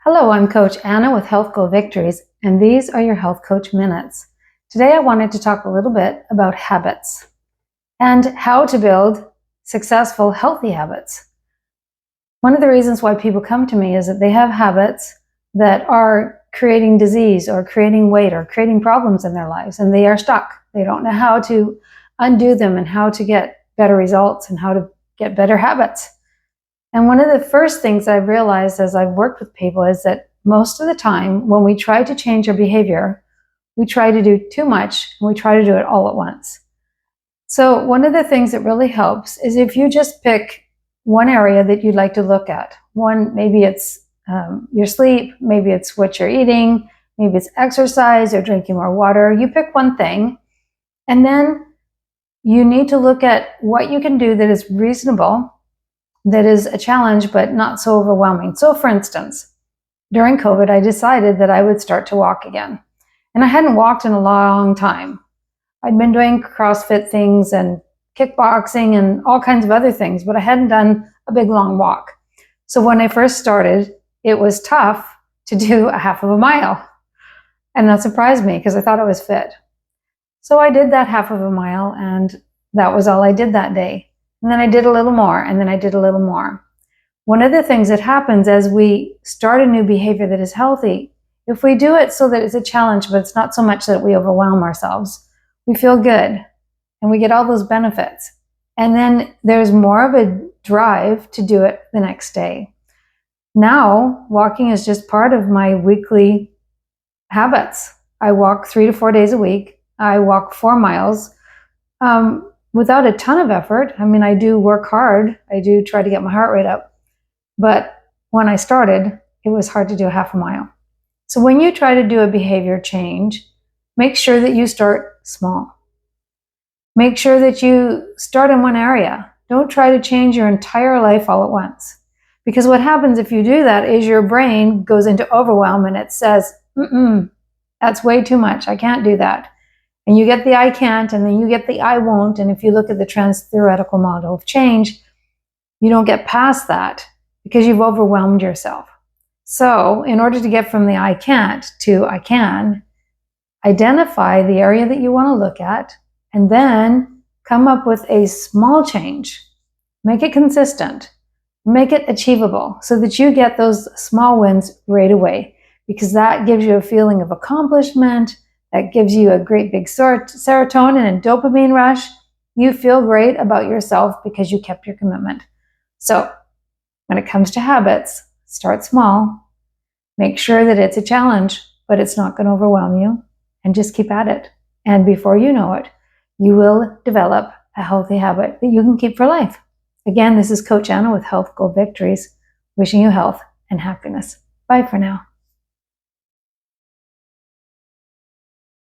Hello, I'm Coach Anna with Health Goal Victories, and these are your Health Coach Minutes. Today I wanted to talk a little bit about habits and how to build successful, healthy habits. One of the reasons why people come to me is that they have habits that are creating disease or creating weight or creating problems in their lives, and they are stuck. They don't know how to undo them and how to get better results and how to get better habits. And one of the first things I've realized as I've worked with people is that most of the time when we try to change our behavior, we try to do too much and we try to do it all at once. So one of the things that really helps is if you just pick one area that you'd like to look at. Maybe it's your sleep, maybe it's what you're eating, maybe it's exercise or drinking more water. You pick one thing, and then you need to look at what you can do that is reasonable, that is a challenge, but not so overwhelming. So for instance, during COVID, I decided that I would start to walk again. And I hadn't walked in a long time. I'd been doing CrossFit things and kickboxing and all kinds of other things, but I hadn't done a big long walk. So when I first started, it was tough to do a half of a mile. And that surprised me because I thought I was fit. So I did that half of a mile, and that was all I did that day. And then I did a little more, and then I did a little more. One of the things that happens as we start a new behavior that is healthy, if we do it so that it's a challenge, but it's not so much that we overwhelm ourselves, we feel good and we get all those benefits. And then there's more of a drive to do it the next day. Now, walking is just part of my weekly habits. I walk 3 to 4 days a week. I walk 4 miles. Without a ton of effort. I mean, I do work hard. I do try to get my heart rate up. But when I started, it was hard to do a half a mile. So when you try to do a behavior change, make sure that you start small. Make sure that you start in one area. Don't try to change your entire life all at once. Because what happens if you do that is your brain goes into overwhelm and it says, that's way too much. I can't do that. And you get the I can't, and then you get the I won't. And if you look at the trans-theoretical model of change, you don't get past that because you've overwhelmed yourself. So in order to get from the I can't to I can, identify the area that you want to look at, and then come up with a small change. Make it consistent. Make it achievable so that you get those small wins right away, because that gives you a feeling of accomplishment. That gives you a great big serotonin and dopamine rush. You feel great about yourself because you kept your commitment. So when it comes to habits, start small. Make sure that it's a challenge, but it's not going to overwhelm you, and just keep at it. And before you know it, you will develop a healthy habit that you can keep for life. Again, this is Coach Anna with Health Goal Victories, wishing you health and happiness. Bye for now.